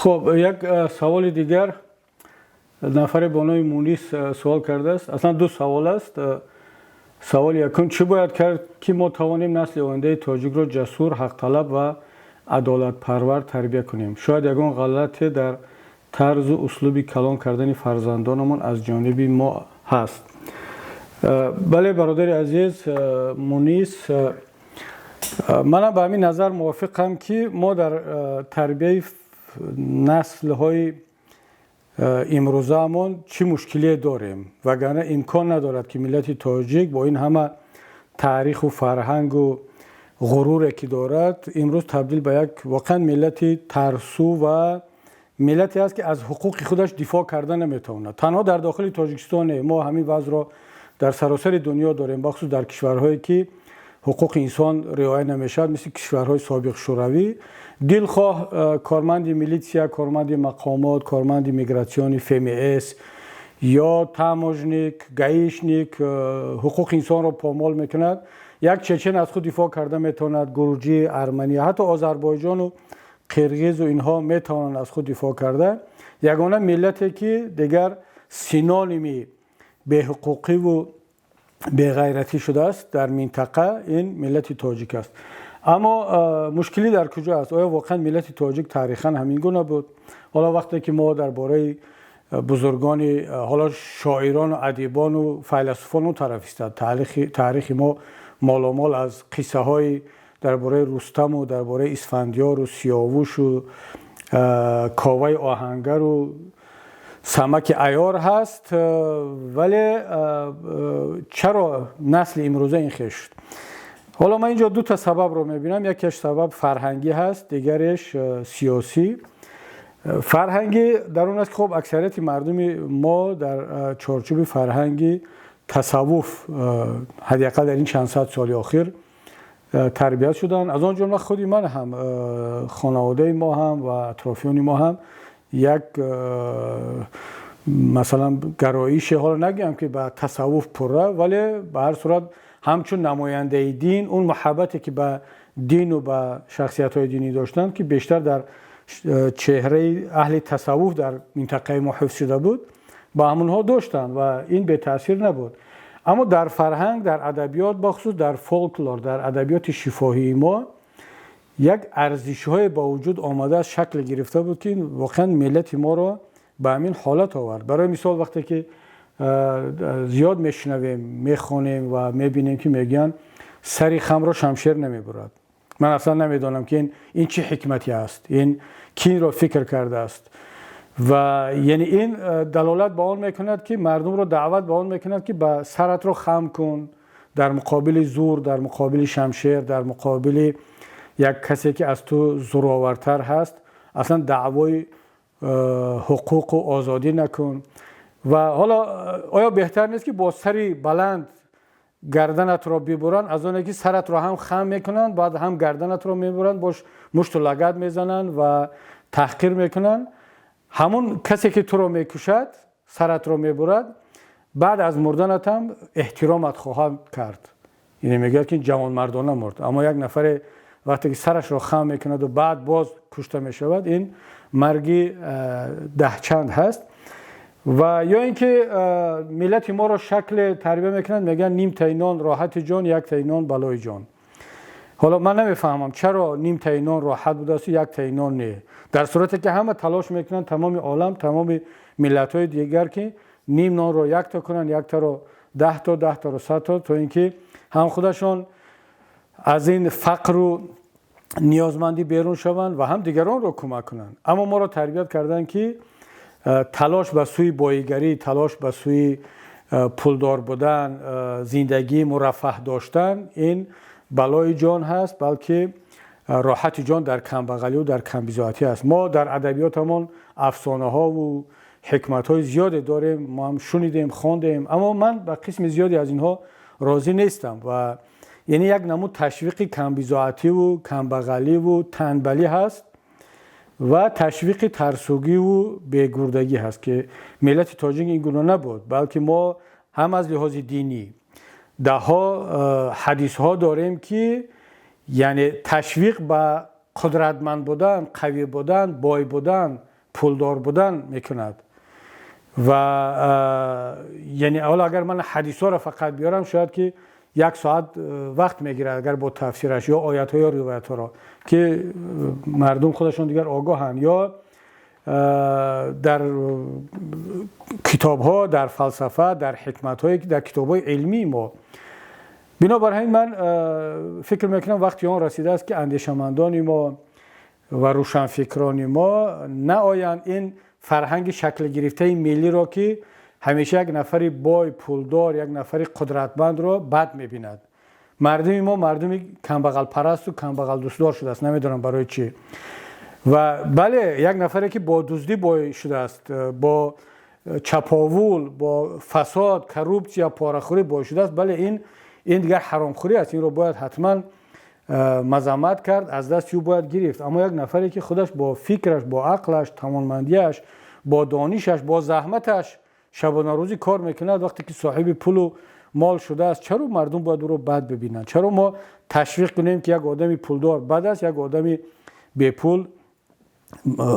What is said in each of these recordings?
خب یک سوال دیگر نفر به نام مونیس سوال کرده است. اصلا دو سوال است. سوال یکم چی باید کرد که ما توانیم نسل آینده تاجیک را جسور، حق طلب و عدالت پرور تربیت کنیم؟ شاید یگان غلط در طرز و اسلوب کلان کردن فرزندانمان از جانب ما هست. بله برادر عزیز مونیس، من به همین نظر موافقم که ما در تربیت نسل های امروزه‌مان چی مشکلی داریم، وگرنه امکان ندارد که ملت تاجیک با این همه تاریخ و فرهنگ و غروری که دارد امروز تبدیل به یک واقعا ملت ترسو و ملتی است که از حقوق خودش دفاع کردن نمیتواند. تنها در داخل تاجیکستان ما همین وضع را در سراسر دنیا داریم، بخصوص در کشورهایی که حقوق انسان رعایت نمیشد، مثل کشورهای سابق شوروی. دلخواه کارمند میلیتسیا، کارمند مقامات، کارمند میگراسیون FMS یا تاموژنیک، گایشنیک حقوق انسان را پامال میکند. یک چچن از خود دفاع کرده میتواند، گروجی، ارمنی، حتی آذربایجان و قرقیز و اینها میتوانند از خود دفاع کرده. یگانه ملتی که دیگر سینونیمی به حقوقی و به غیرتی شده است در منطقه این ملت تاجیک است. اما مشکلی در کجا است؟ آیا واقعا ملت تاجیک تاریخاً همین گونه بود؟ حالا وقتی که ما درباره بزرگان حالا شاعران و ادیبان و فیلسوفان اون طرف است، تاریخ ما مالامال از قصه های درباره رستم و درباره اسفندیار و سیاوش و کاوه آهنگر و سمک عیار هست. ولی چرا نسل امروزه این خیلی شد؟ حالا من اینجا دو تا سبب رو میبینم. یکیش سبب فرهنگی هست، دیگرش سیاسی. فرهنگی در اون است که خب اکثریت مردم ما در چارچوب فرهنگی تصوف حداقل در این چند صد سال اخیر تربیت شدن. از آن جمله خودی من هم، خانواده ما هم و اطرافیان ما هم یک مثلا گرایش، حالا نگم که به تصوف پره، ولی به هر صورت همچون نماینده دین اون محبتی که به دین و به شخصیت های دینی داشتن که بیشتر در چهره اهل تصوف در منطقه ما حفظ شده بود، با همونها داشتن و این به تاثیر نبود. اما در فرهنگ، در ادبیات، بخصوص در فولکلور، در ادبیات شفاهی ما یک ارزش های با وجود آمده از شکل گرفته بود که واقعا ملت ما رو به همین حالت آورد. برای مثال وقتی که زیاد میشنویم، میخونیم و میبینیم که میگن سری خم را شمشیر نمیبرد. من اصلا نمیدانم که این چه حکمتی است، این کی را فکر کرده است. و یعنی این دلالت به آن میکند که مردم را دعوت به آن میکند که با سرت را خم کن در مقابل زور، در مقابل شمشیر، در مقابل یک کسی که از تو زورآورتر هست اصلا دعوای حقوق و آزادی نکن. و حالا آیا بهتر نیست که با سری بلند گردنت را ببرن، از اون که سرت را هم خم میکنن، بعد هم گردنت را میبرن، باش مشت و لگد میزنن و تحقیر میکنن؟ همون کسی که تو را میکشد، سرت را میبرد، بعد از مردنت هم احترامت خواهد کرد. یعنی میگه که جوان مردانه مرد. اما یک نفر وقتی که سرش را خم میکند و بعد باز کشته میشود، این مرگی ده چند هست. و یا اینکه ملت ما را شکل تربیه میکنند، میگن نیم تینان راحت جان، یک تینان بلای جان. حالا من نمیفهمم چرا نیم تینان راحت بوده است یک تینان نه، در صورتی که همه تلاش میکنن، تمام عالم، تمام ملت های دیگر که نیم نان را یک تا کنن، یک تا را 10 تا، 10 تا را 100 تا، تا اینکه هم خودشان از این فقر و نیازمندی بیرون شوند و هم دیگران را کمک کنند. اما ما را تربیت کردن که تلاش به سوی بایگری، تلاش به سوی پولدار بودن، زندگی مرفه داشتن، این بلای جان هست، بلکه راحت جان در کمبغلی و در کمبزاعتی است. ما در ادبیاتمون افسانه ها و حکمت های زیادی داریم، ما هم شنیدیم، خواندیم، اما من به قسم زیادی از اینها راضی نیستم و یعنی یک نمود تشویق کمبزاعتی و کمبغلی و تنبلی هست و تشویق ترسوگی و بیگوردگی هست که ملت تاجیک این گونه نبود، بلکه ما هم از لحاظ دینی ده ها حدیث ها داریم که یعنی تشویق به قدرتمند بودن، قوی بودن، بای بودن پولدار بودن میکند. و یعنی اولا اگر من حدیث ها را فقط بیارم شاید که 1 ساعت وقت میگیره اگر با تفسیرش یا آیات ها یا روایت ها را که مردم خودشون دیگر آگاهن، یا در کتاب ها، در فلسفه، در حکمت های در کتاب های علمی ما. بنابراین من فکر میکنم وقتی آن رسیده است که اندیشمندان ما و روشنفکران ما نآیند این فرهنگ شکل گرفته ملی را که همیشه یک نفری بای پولدار، یک نفری قدرتمند را بد میبیند. مردم ما مردم کمبغل پرست و کمبغل دوستدار شده است، نمیدونم برای چی. و بله یک نفری که با دزدی بای شده است، با چپاول، با فساد، کروپسیا، پاره‌خوری بای شده است، بله این دیگر حرامخوری است، این رو باید حتما مذمت کرد، از دست او باید گرفت. اما یک نفری که خودش با فکرش، با عقلش، توانمندیش، با دانشش، با زحمتش شبانه روزی کار میکند، وقتی که صاحب پول و مال شده است، چرا مردم باید او رو بد ببینند؟ چرا ما تشویق کنیم که یک آدمی پولدار بد است، یک آدمی بی پول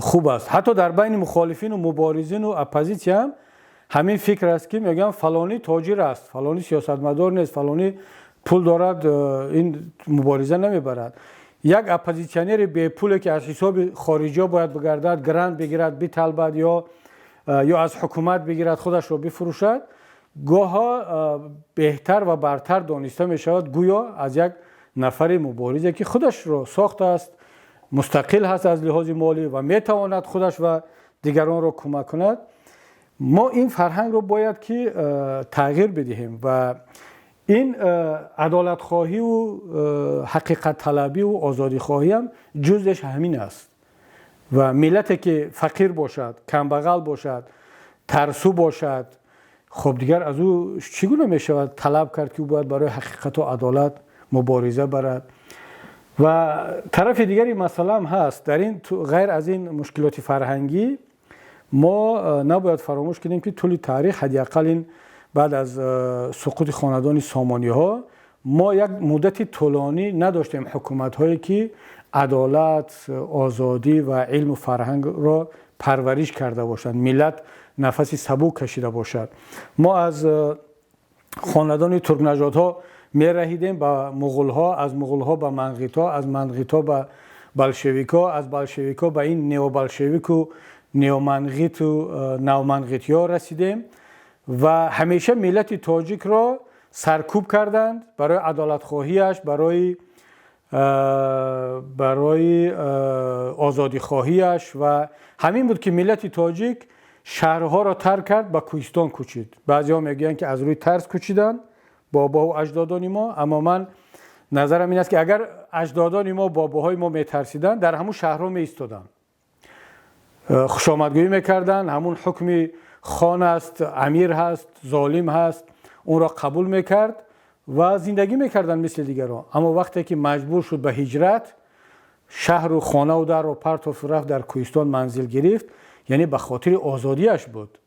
خوب است؟ حتی در بین مخالفین و مبارزین و اپوزیسیون هم همین فکر است که میگن فلانی تاجر است، فلانی سیاستمدار نیست، فلانی پول دارد، این مبارزه نمیبرد. یک اپوزیسیونر بی پول که از حساب خارجی باید بگردد، گرانت بگیرد، بطلبد یا از حکومت بگیرد، خودش رو بفروشد، گاها بهتر و برتر دانسته می شود گویا از یک نفر مبارزه که خودش رو ساخته است، مستقل هست از لحاظ مالی و می تواند خودش و دیگران را کمک کند. ما این فرهنگ رو باید که تغییر بدهیم و این عدالت خواهی و حقیقت طلبی و آزادی خواهی هم جزش همین است. و ملتی که فقیر باشد، کمبغل باشد، ترسو باشد، خب دیگر از او چگونه می شود طلب کرد که او باید برای حقیقت و عدالت مبارزه برد؟ و طرف دیگری مسئله هم هست، در این غیر از این مشکلات فرهنگی ما نباید فراموش کنیم که طول تاریخ حداقل این بعد از سقوط خاندان سامانی ها ما یک مدت طولانی نداشتیم حکومت هایی که عدالت، آزادی و علم و فرهنگ را پرورش کرده باشند، ملت نفسی سبک کشیده باشد. ما از خاندان ترک نژادها می رهیدیم به مغول ها، از مغول ها به منقیط ها، از منقیط ها به بلشویک ها، از بلشویک ها به این نیو بلشویک و نیو منقیط و نو منقیطی ها رسیدیم و همیشه ملت تاجیک را سرکوب کردند برای عدالت خواهیش، برای آزادی خواهیش و همین بود که ملت تاجیک شهرها را ترک کرد، به کوهستان کوچید. بعضی ها میگن که از روی ترس کوچیدن بابا و اجدادان ما، اما من نظرم این است که اگر اجدادان ما، باباهای ما میترسیدن، در همون شهرها میایستادن، خوشامدگویی میکردن، همون حکم خان است، امیر هست، ظالم هست، اون را قبول میکرد و زندگی میکردن مثل دیگران. اما وقتی که مجبور شد به هجرت، شهر و خانه و در و پرت و رفت، در کوهستان منزل گرفت، یعنی به خاطر آزادیش بود،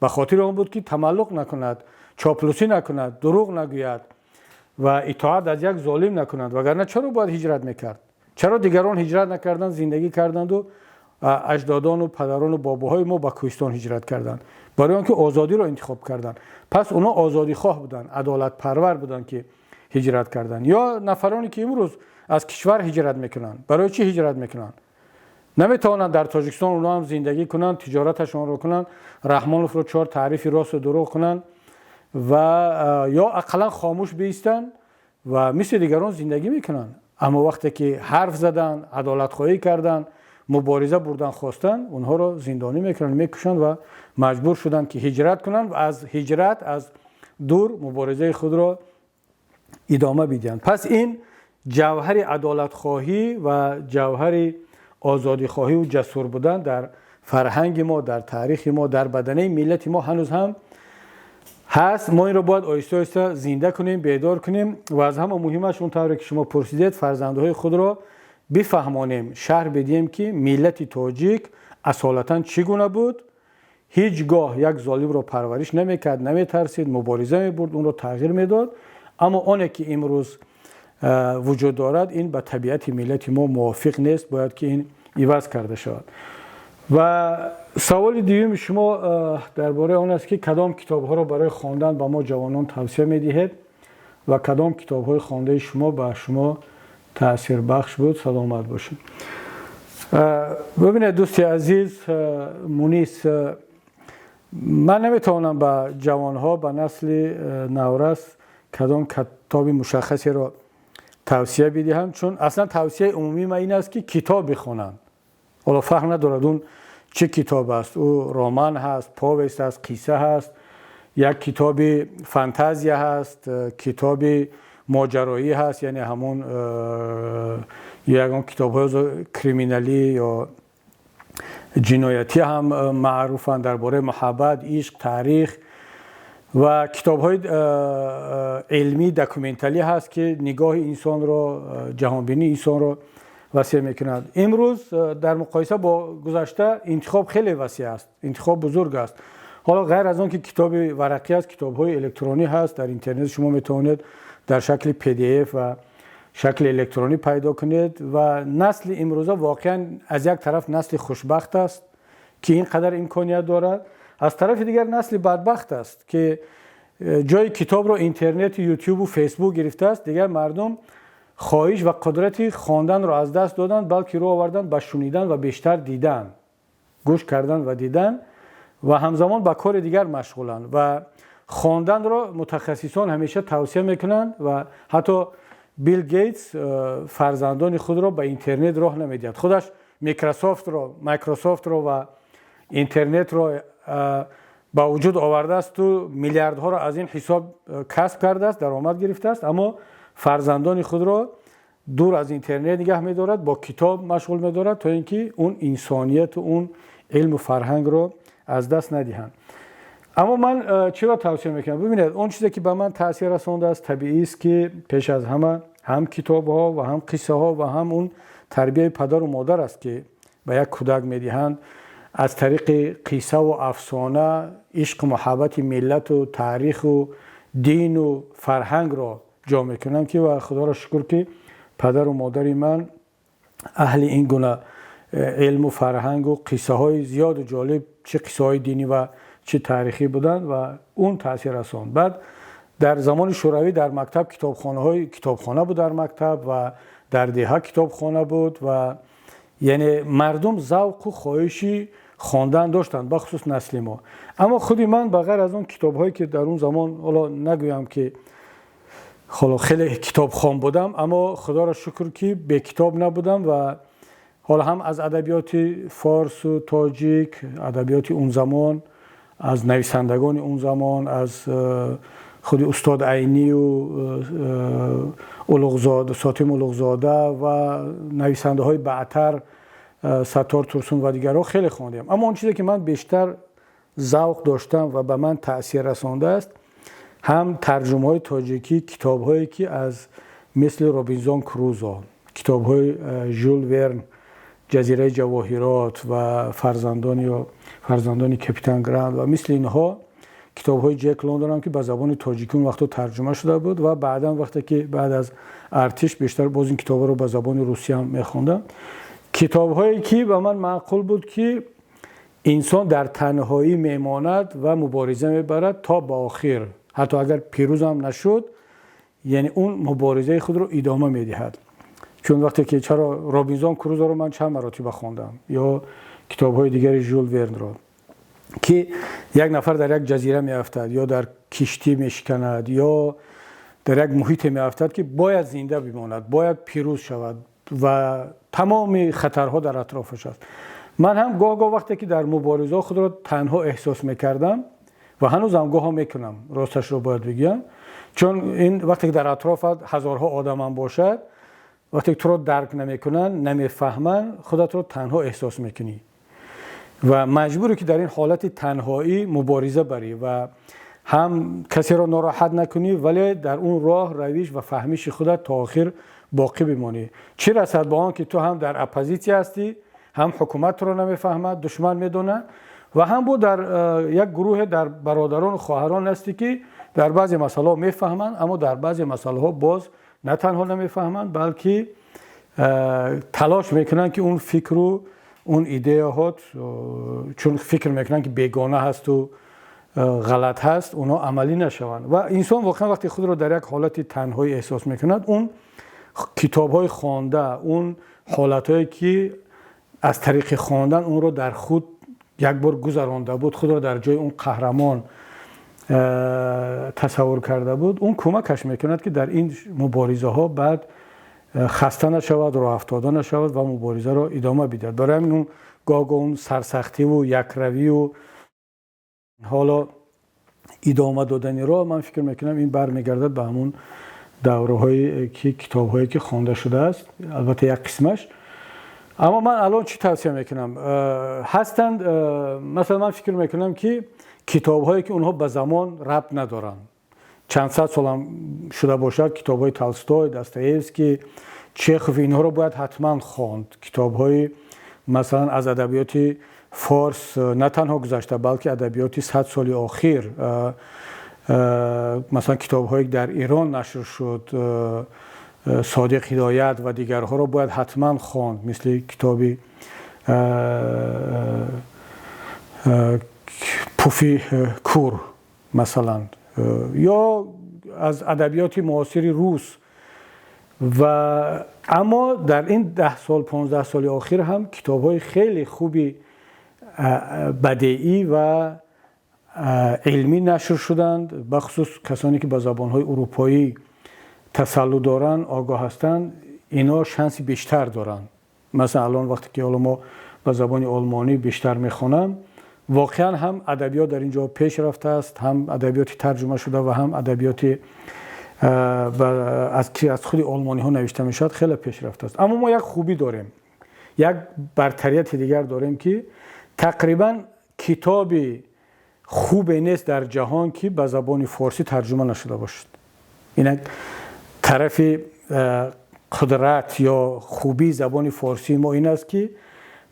به خاطر آن بود که تملق نکند، چاپلوسی نکند، دروغ نگوید و اطاعت از یک ظالم نکند. وگرنه چرا باید هجرت میکرد؟ چرا دیگران هجرت نکردند، زندگی کردند و اجدادان و پدران و باباهای ما به کوهستان هجرت کردند؟ برای آنکه آزادی را انتخاب کردند. پس اونا آزادی خواه بودند، عدالت پرور بودند که هجرت کردند. یا نفرانی که امروز از کشور هجرت میکنند، برای چی هجرت میکنند؟ نمیتوانند در تاجیکستان اونا هم زندگی کنند، تجارتشون رو کنند، رحمانوف رو 4 تعریف راست و دروغ کنند و یا اقلا خاموش بیستند و مثل دیگران زندگی میکنند. اما وقتی که حرف زدن، عدالت خواهی کردن، مبارزه بردن خواستن، اونها رو زندانی میکنن، میکشن و مجبور شدن که هجرت کنن و از هجرت، از دور مبارزه خود را ادامه بدهند. پس این جوهر عدالت خواهی و جوهر آزادی خواهی و جسور بودن در فرهنگ ما، در تاریخ ما، در بدنه ملت ما هنوز هم هست. ما این رو باید آهسته آهسته زنده کنیم، بیدار کنیم و از همه مهمش اونطوری که شما پرسیدید فرزندهای خود را بفهمانیم، شرح بدیم که ملت تاجیک اصالتا چگونه بود. هیچگاه یک ظالم را پرورش نمیکرد، نمیترسید، مبارزه میبرد، اون را تغییر میداد. اما آنه که امروز وجود دارد این به طبیعت ملت ما موافق نیست، باید که این عوض کرده شود. و سوال دیگه شما درباره اون است که کدام کتاب ها رو برای خواندن به ما جوانان توصیه میدهید و کدام کتاب های خوانده شما به شما تأثیر بخش بود. سلامت باشید. ببینید دوست عزیز مونیس، من نمیتونم به جوان ها، به نسل نورس کدام کتاب مشخصی رو توصیه بدهم، چون اصلا توصیه عمومی من این است که کتاب بخونند. حالا فرق ندارد اون چه کتاب است، او رمان هست، پوست است، قصه هست، یک کتاب فانتزیا هست، کتاب ماجرایی هست، یعنی همون یکان کتاب های کریمینالی یا جنایتی هم معروفن درباره محبت، عشق، تاریخ، و کتاب های علمی داکومنتری هست که نگاه انسان رو، جهانبینی انسان رو وسیع میکند. امروز در مقایسه با گذشته انتخاب خیلی وسیع است، انتخاب بزرگ است. حالا غیر از اون که کتاب ورقی است، کتاب های الکترونی هست. در اینترنت شما میتونید در شکل PDF و شکل الکترونی پیدا کنید و نسل امروزه واقعا از یک طرف نسل خوشبخت است که اینقدر امکانیت دارد، از طرف دیگر نسل بدبخت است که جای کتاب رو اینترنت، یوتیوب و فیسبوک گرفته است. دیگر مردم خواهش و قدرت خواندن رو از دست دادن، بلکه رو آوردن به شنیدن و بیشتر دیدن، گوش کردن و دیدن، و همزمان با کار دیگر مشغولن و خواندن رو متخصصان همیشه توصیه میکنند و حتی بیل گیتس فرزندان خود رو به اینترنت راه نمیدهد. خودش مایکروسافت رو و اینترنت رو با وجود آورده است و میلیاردها رو از این حساب کسب کرده است، درآمد گرفته است، اما فرزندان خود را دور از اینترنت نگه می‌دارد، با کتاب مشغول می‌دارد تا اینکه اون انسانیت و اون علم و فرهنگ رو از دست ندهند. اما من چرا توصیه میکنم؟ ببینید اون چیزی که به من تاثیر رسانده است طبیعی است که پیش از همه هم کتاب‌ها و هم قصه ها و هم اون تربیت پدر و مادر است که به یک کودک میدهند. از طریق قصه و افسانه عشق و محبت ملت و تاریخ و دین و فرهنگ را جا میکنند که و خدا را شکر که پدر و مادر من اهل این گونه علم و فرهنگ و قصه های زیاد و جالب، چه قصه های دینی و چه تاریخی بودند و اون تاثیر رساند. بعد در زمان شوروی در مکتب کتابخانه بود، در مکتب و در دهه کتابخانه بود و یعنی مردم ذوق و خواهشی خواندن داشتند، بخصوص نسل ما. اما خودی من بغیر از اون کتاب هایی که در اون زمان، حالا نگویم که خیلی کتاب خوان بودم، اما خدا را شکر که به کتاب نبودم و حالا هم از ادبیات فارس و تاجیک، ادبیات اون زمان، از نویسندگان اون زمان، از خود استاد عینی و ساتم اولوغزاده و نویسنده های بعدتر ستار ترسون و دیگرها خیلی خواندم. اما اون چیزی که من بیشتر ذوق داشتم و به من تأثیر رسانده است هم ترجمه های تاجیکی، کتاب هایی که از مثل رابینزون کروزو، کتاب های ژول ورن، جزیره جواهرات و فرزندان کپیتان گراند و مثل اینها، کتاب های جک لندن هم که به زبان تاجیکی اون وقتا ترجمه شده بود و بعدا وقتی که بعد از ارتش بیشتر باز این کتاب رو به زبان روسی هم میخوندم. کتاب هایی که به من معقول بود که انسان در تنهایی میماند و مبارزه میبرد تا به آخر، حتی اگر پیروز هم نشد، یعنی اون مبارزه خود رو ادامه میدهد. چون وقتی که چرا رابینزون کروزو رو من چند مرتبه خواندم یا کتاب های دیگر ژول ورن رو که یک نفر در یک جزیره میافتد یا در کشتی میشکند یا در یک محیط میافتد که باید زنده بماند، باید پیروز شود و تمام خطرها در اطرافش است. من هم گاه وقتی که در مبارزه خود را تنها احساس میکردم و هنوز هم گاه میکنم، راستش رو باید بگم، چون این وقتی که در اطرافت هزارها آدم هم باشد، وقتی تو رو درک نمیکنن، نمیفهمن، خودت رو تنها احساس میکنی و مجبوری که در این حالت تنهایی مبارزه بری و هم کسی را ناراحت نکنی ولی در اون راه روش و فهمیش خودت تا آخر باقی بمانی. چه رسد با آن که تو هم در اپوزیسیون هستی، هم حکومت رو نمیفهمد، دشمن میدونه، و هم بود در یک گروه در برادران و خواهران هستی که در بعضی مسائل میفهمن اما در بعضی مسائل ها باز نه تنها نمیفهمن بلکه تلاش میکنن که اون فکر رو اون ایده ها چون فکر میکنن که بیگانه هست و غلط هست اونا عملی نشوند و انسان واقعا وقتی خود رو در یک حالت تنهایی احساس میکند اون کتاب‌های خوانده اون حالت‌هایی که از طریق خواندن اون رو در خود یک بار گذرانده بود خود رو در جای اون قهرمان تصور کرده بود اون کمکش میکند که در این مبارزه ها بعد خسته نشود راه افتاده نشود و مبارزه رو ادامه بدهد برای همین اون گاه اون سرسختی و یکروی و حالا ادامه دادن را من فکر میکنم این برمیگردد به همون دوره هایی که کتاب هایی که خوانده شده است البته یک قسمش اما من الان چی توصیه میکنم هستند مثلا من فکر میکنم که کتاب هایی که اونها به زمان ربط ندارن چند صد سال هم شده باشد کتاب های تولستوی داستایوفسکی چخوف اینها رو باید حتما خواند کتاب های مثلا از ادبیات فارس نه تنها گذشته بلکه ادبیات 100 سال اخیر مثلا کتاب هایی در ایران نشر شد صادق هدایت و دیگرها رو باید حتما خواند مثل کتابی پوفی کور مثلا یا از ادبیات معاصر روس و اما در این 10 سال 15 سال اخیر هم کتاب‌های خیلی خوبی بدیعی و علمی نشر شدند بخصوص کسانی که با زبان‌های اروپایی تسلط دارن آگاه هستند اینا شانس بیشتر دارن مثلا الان وقتی که ما با زبان آلمانی بیشتر میخونم واقعا هم ادبیات در اینجا پیش رفته است هم ادبیات ترجمه شده و هم ادبیات از خود آلمانی ها نوشته میشد خیلی پیش رفته است اما ما یک خوبی داریم یک برتریت دیگر داریم که تقریبا کتاب خوب نیست در جهان که به زبان فارسی ترجمه نشده باشد این طرف قدرت یا خوبی زبان فارسی ما این است که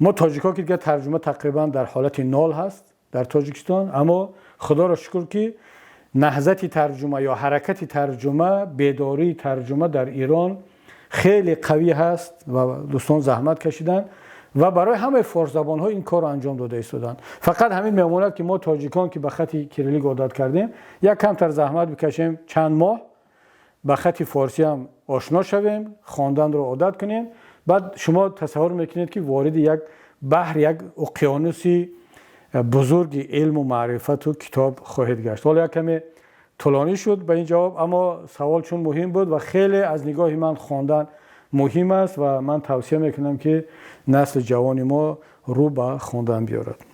ما تاجیک‌ها که ترجمه تقریبا در حالت نال هست در تاجیکستان اما خدا را شکر که نهضت ترجمه یا حرکت ترجمه بیداری ترجمه در ایران خیلی قوی هست و دوستان زحمت کشیدن و برای همه فارس زبان‌ها این کار رو انجام داده ایستادن فقط همین میموند که ما تاجیکان که به خط کیریلیک عادت کردیم یک کمتر زحمت بکشیم چند ماه به خط فارسی هم آشنا شویم خواندن رو عادت کنیم بعد شما تصور میکنید که وارد یک بحر یک اقیانوسی بزرگ علم و معرفت و کتاب خواهید گشت حالا یک کمی طولانی شد به این جواب اما سوال چون مهم بود و خیلی از نگاه من خواندن مهم است و من توصیه میکنم که نسل جوان ما رو به خواندن بیارد